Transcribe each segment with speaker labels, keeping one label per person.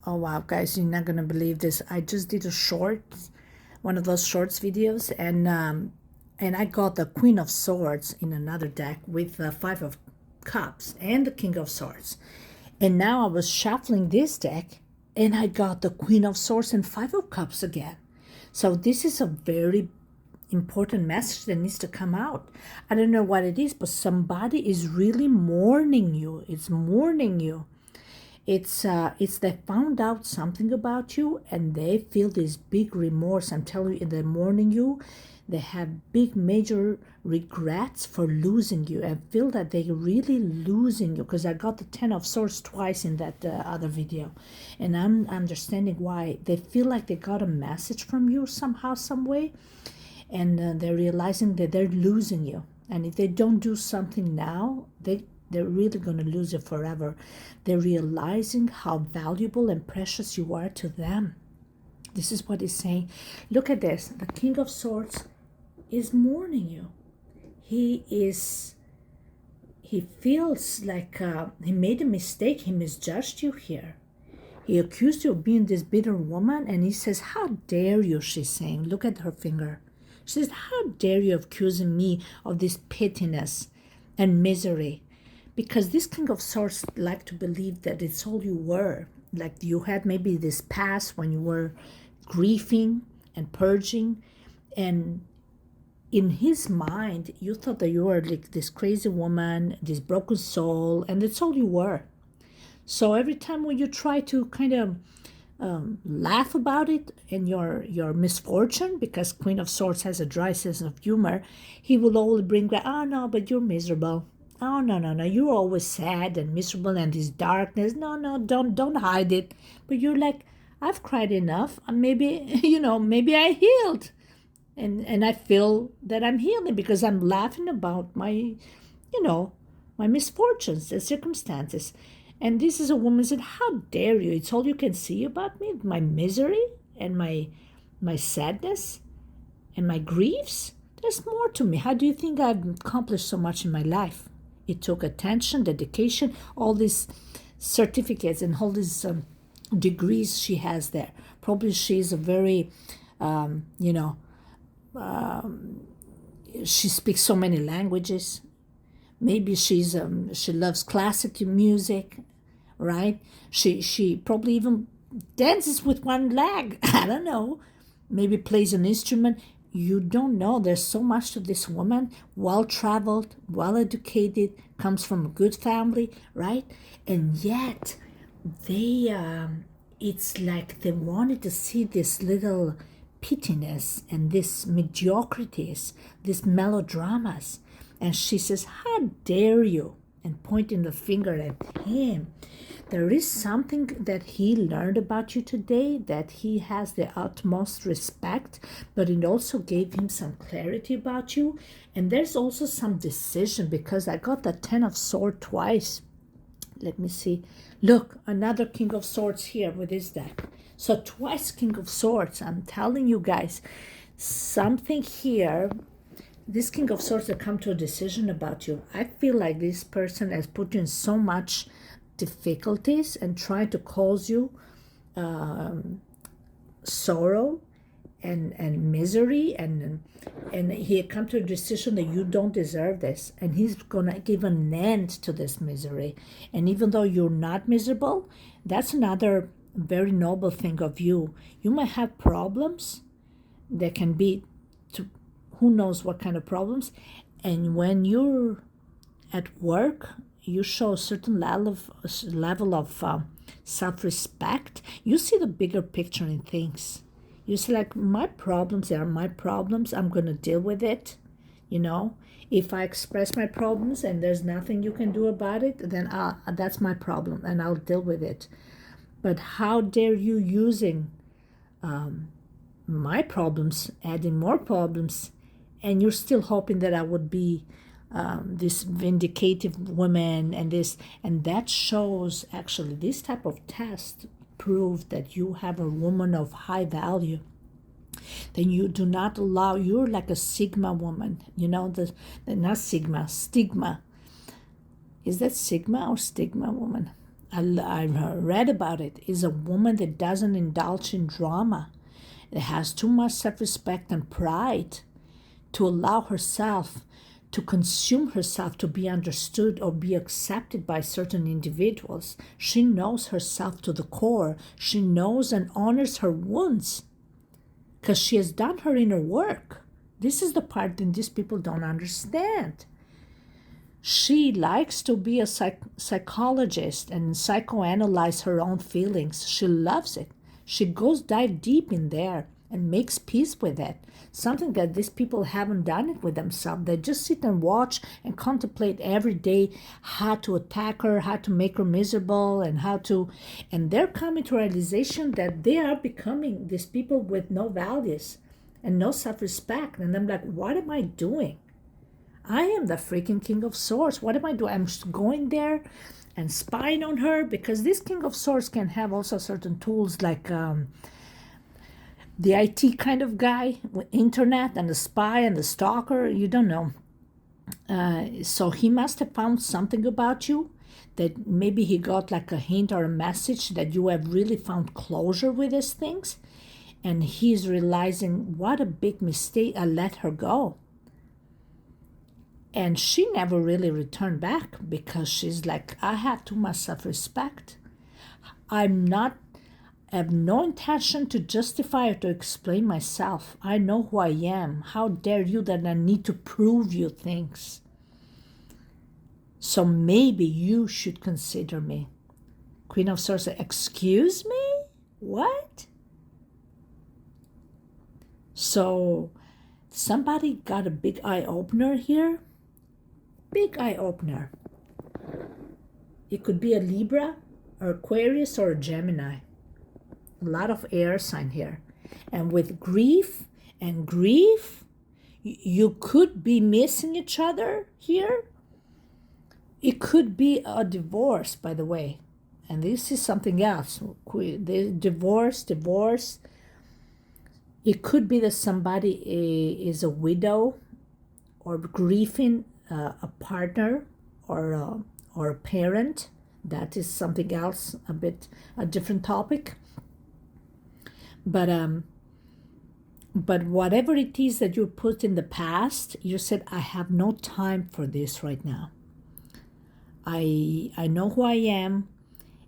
Speaker 1: Oh wow, guys, you're not gonna believe this. I just did a short, one of those shorts videos, and I got the Queen of Swords in another deck with the Five of Cups and the King of Swords. And now I was shuffling this deck and I got the Queen of Swords and Five of Cups again. So this is a very important message that needs to come out. I don't know what it is, but somebody is really mourning you. It's mourning you. It's they found out something about you and they feel this big remorse. I'm telling you, they're mourning you. They have big major regrets for losing you and feel that they're really losing you, because I got the Ten of Swords twice in that other video, and I'm understanding why. They feel like they got a message from you somehow, some way, and they're realizing that they're losing you. And if they don't do something now, they're really going to lose you forever. They're realizing how valuable and precious you are to them. This is what he's saying. Look at this. The King of Swords is mourning you. He feels like he made a mistake. He misjudged you here. He accused you of being this bitter woman, and he says, how dare you, she's saying. Look at her finger. She says, how dare you accusing me of this pettiness and misery? Because this King of Swords like to believe that it's all you were. Like you had maybe this past when you were grieving and purging, and in his mind, you thought that you were like this crazy woman, this broken soul, and that's all you were. So every time when you try to kind of laugh about it and your misfortune, because Queen of Swords has a dry sense of humor, he will always bring back, oh no, but you're miserable. Oh no, no, no, you're always sad and miserable and this darkness. No, no, don't hide it. But you're like, I've cried enough. Maybe, maybe I healed. And I feel that I'm healing because I'm laughing about my misfortunes and circumstances. And this is a woman said, how dare you? It's all you can see about me, my misery and my sadness and my griefs. There's more to me. How do you think I've accomplished so much in my life? It took attention, dedication, all these certificates and all these degrees she has there. Probably she's a very, she speaks so many languages. Maybe she loves classical music, right? She probably even dances with one leg. I don't know. Maybe plays an instrument. You don't know. There's so much to this woman. Well-traveled, well-educated, comes from a good family, right? And yet, it's like they wanted to see this little pittiness and this mediocrities, these melodramas. And she says, how dare you? And pointing the finger at him. There is something that he learned about you today, that he has the utmost respect, but it also gave him some clarity about you. And there's also some decision, because I got the Ten of Swords twice. Let me see. Look, another King of Swords here with this deck. So twice King of Swords. I'm telling you guys, something here. This King of Swords that come to a decision about you. I feel like this person has put you in so much difficulties and trying to cause you sorrow and misery, and he had come to a decision that you don't deserve this, and he's gonna give an end to this misery. And even though you're not miserable, that's another very noble thing of you. You might have problems that can be to who knows what kind of problems, and when you're at work, you show a certain level of self-respect. You see the bigger picture in things. You see, like, my problems are my problems. I'm going to deal with it. If I express my problems and there's nothing you can do about it, then that's my problem and I'll deal with it. But how dare you using my problems, adding more problems, and you're still hoping that I would be this vindicative woman and that shows, actually, this type of test proves that you have a woman of high value. Then you do not allow, you're like a Sigma woman, not Sigma, stigma. Is that Sigma or stigma woman? I read about it, is a woman that doesn't indulge in drama, that has too much self-respect and pride to allow herself to consume herself to be understood or be accepted by certain individuals. She knows herself to the core. She knows and honors her wounds because she has done her inner work. This is the part that these people don't understand. She likes to be a psychologist and psychoanalyze her own feelings. She loves it. She goes dive deep in there and makes peace with it. Something that these people haven't done it with themselves. They just sit and watch and contemplate every day how to attack her, how to make her miserable, and they're coming to a realization that they are becoming these people with no values and no self-respect. And I'm like, what am I doing? I am the freaking King of Swords. What am I doing? I'm just going there and spying on her, because this King of Swords can have also certain tools like the IT kind of guy with internet and the spy and the stalker. You don't know. So he must have found something about you that maybe he got like a hint or a message that you have really found closure with these things. And he's realizing what a big mistake. I let her go. And she never really returned back because she's like, I have too much self-respect. I have no intention to justify or to explain myself. I know who I am. How dare you that I need to prove you things? So maybe you should consider me. Queen of Swords, excuse me? What? So somebody got a big eye-opener here. Big eye-opener. It could be a Libra, or Aquarius, or a Gemini. A lot of air sign here. And with grief, you could be missing each other here. It could be a divorce, by the way. And this is something else. The divorce. It could be that somebody is a widow or grieving a partner or a parent. That is something else, a different topic. But whatever it is that you put in the past, you said, I have no time for this right now. I know who I am,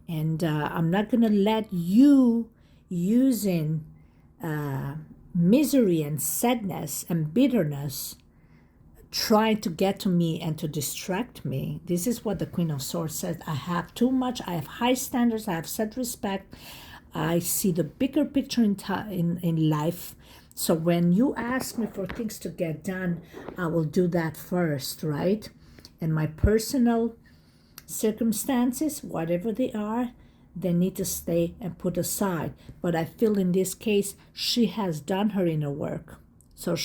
Speaker 1: and I'm not going to let you using misery and sadness and bitterness trying to get to me and to distract me. This is what the Queen of Swords says. I have too much. I have high standards. I have self-respect. I see the bigger picture in life. So when you ask me for things to get done, I will do that first, right? And my personal circumstances, whatever they are, they need to stay and put aside. But I feel in this case, she has done her inner work. So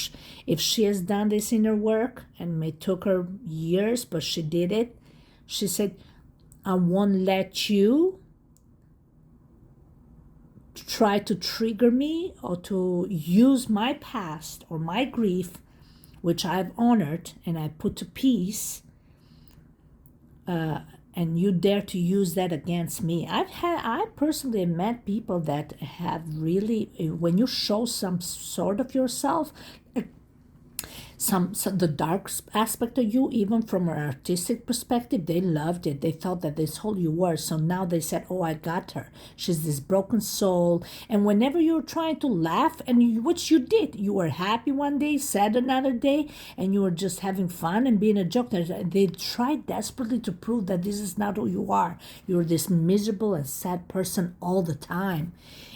Speaker 1: if she has done this inner work, and it took her years, but she did it, she said, I won't let you try to trigger me or to use my past or my grief, which I've honored and I put to peace, and you dare to use that against me. I personally met people that have really, when you show some sort of yourself, some the dark aspect of you, even from an artistic perspective, they loved it. They thought that this whole you were. So now they said, oh, I got her. She's this broken soul. And whenever you're trying to laugh, which you did, you were happy one day, sad another day, and you were just having fun and being a joke. They tried desperately to prove that this is not who you are. You're this miserable and sad person all the time.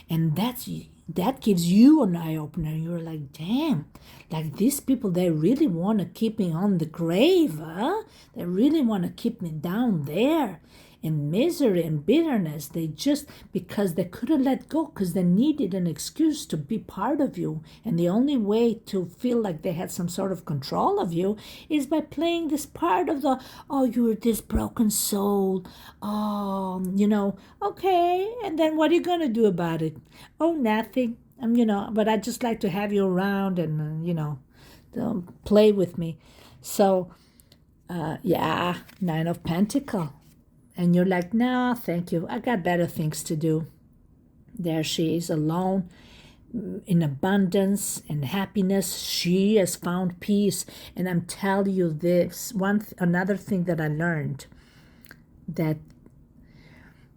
Speaker 1: And that gives you an eye-opener. You're like, damn, like these people, they really want to keep me on the grave, huh? They really want to keep me down there in misery and bitterness. They just, because they couldn't let go, because they needed an excuse to be part of you. And the only way to feel like they had some sort of control of you is by playing this part of the, oh, you're this broken soul. Oh, okay. And then what are you going to do about it? Oh, nothing. But I just like to have you around and, play with me. So, Nine of Pentacles. And you're like, no, thank you. I got better things to do. There she is alone in abundance and happiness. She has found peace. And I'm telling you this, another thing that I learned, that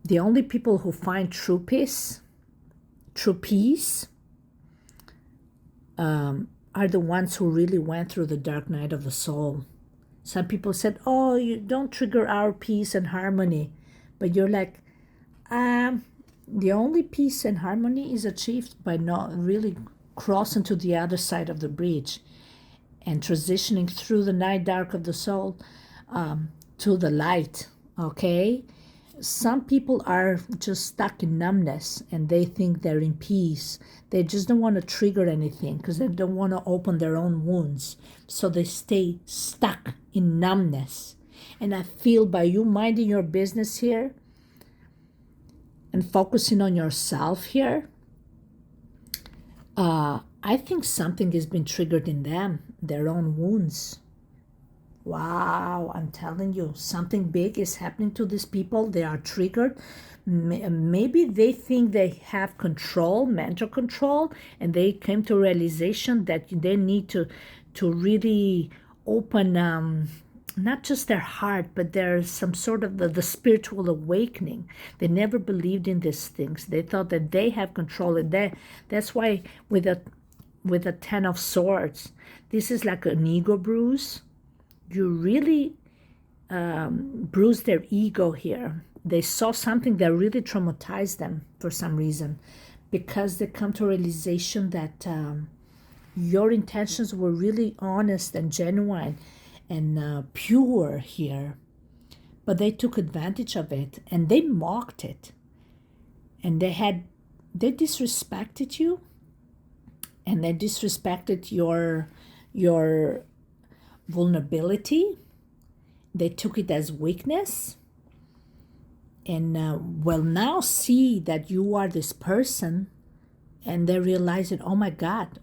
Speaker 1: the only people who find true peace, are the ones who really went through the dark night of the soul. Some people said, oh, you don't trigger our peace and harmony. But you're like, the only peace and harmony is achieved by not really crossing to the other side of the bridge and transitioning through the night dark of the soul to the light, okay? Some people are just stuck in numbness and they think they're in peace. They just don't want to trigger anything because they don't want to open their own wounds. So they stay stuck in numbness. And I feel by you minding your business here and focusing on yourself here, I think something has been triggered in them, their own wounds. Wow, I'm telling you, something big is happening to these people. They are triggered. Maybe they think they have control, mental control, and they came to realization that they need to really open not just their heart, but there's some sort of the spiritual awakening. They never believed in these things. They thought that they have control, and that's why with a 10 of Swords, this is like an ego bruise. You really bruised their ego here. They saw something that really traumatized them for some reason, because they come to a realization that your intentions were really honest and genuine and pure here. But they took advantage of it and they mocked it. And they disrespected you, and they disrespected your vulnerability. They took it as weakness, and will now see that you are this person, and they realize that, oh my God,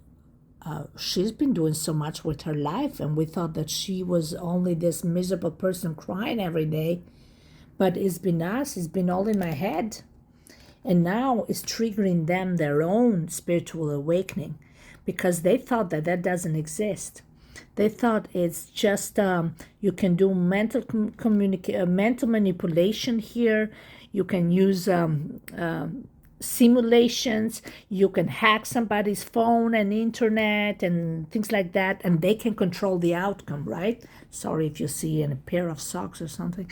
Speaker 1: she's been doing so much with her life, and we thought that she was only this miserable person crying every day, but it's been us, it's been all in my head. And now it's triggering them their own spiritual awakening, because they thought that doesn't exist. They thought it's just you can do mental manipulation here. You can use simulations. You can hack somebody's phone and internet and things like that, and they can control the outcome, right? Sorry if you see a pair of socks or something.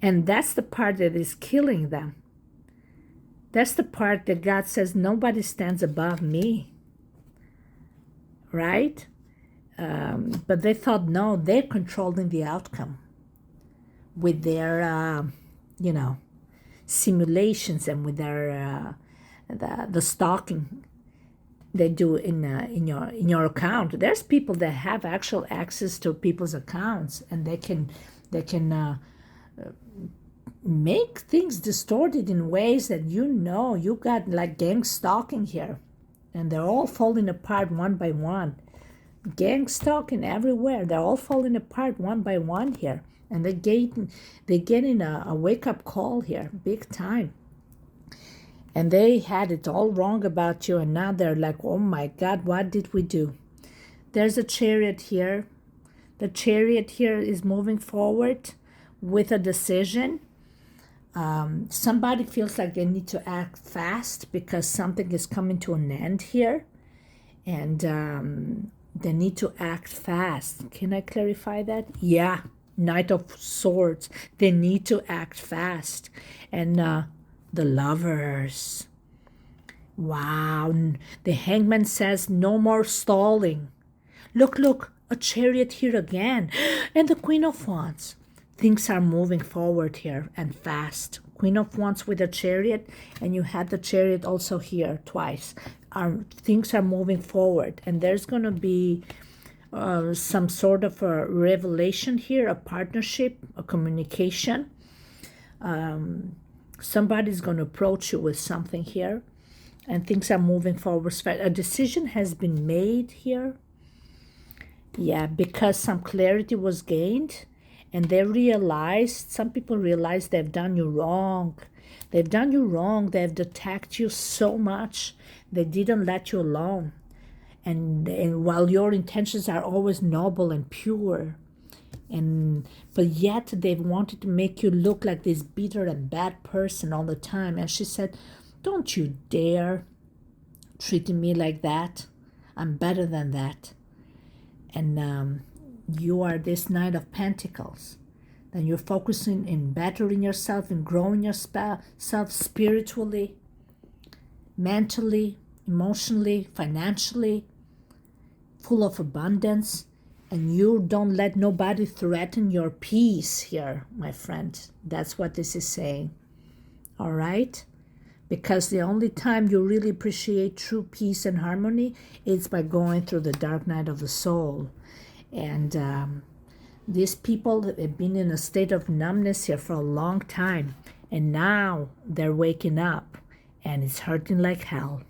Speaker 1: And that's the part that is killing them. That's the part that God says, nobody stands above me. Right? But they thought, no, they're controlling the outcome with their, simulations and with their the stalking they do in your account. There's people that have actual access to people's accounts, and they can make things distorted in ways that you got like gang stalking here. And they're all falling apart one by one. Gang stalking everywhere. They're all falling apart one by one here. And they're getting a wake-up call here, big time. And they had it all wrong about you, and now they're like, oh my God, what did we do? There's a Chariot here. The Chariot here is moving forward with a decision. Somebody feels like they need to act fast because something is coming to an end here, and they need to act fast. Can I clarify that? Yeah, Knight of Swords. They need to act fast. And the Lovers. Wow. The Hangman says no more stalling. Look, a Chariot here again. And the Queen of Wands. Things are moving forward here and fast. Queen of Wands with a Chariot, and you had the Chariot also here twice. Things are moving forward, and there's going to be some sort of a revelation here, a partnership, a communication. Somebody's going to approach you with something here, and things are moving forward. A decision has been made here. Yeah, because some clarity was gained. and they realized, some people realize they've done you wrong. They've done you wrong. They've attacked you so much. They didn't let you alone. And while your intentions are always noble and pure, but yet they've wanted to make you look like this bitter and bad person all the time. And she said, don't you dare treat me like that. I'm better than that. And you are this Knight of Pentacles. Then you're focusing in bettering yourself and growing yourself spiritually, mentally, emotionally, financially, full of abundance. And you don't let nobody threaten your peace here, my friend. That's what this is saying. All right? Because the only time you really appreciate true peace and harmony is by going through the dark night of the soul. And these people have been in a state of numbness here for a long time. And now they're waking up. And it's hurting like hell.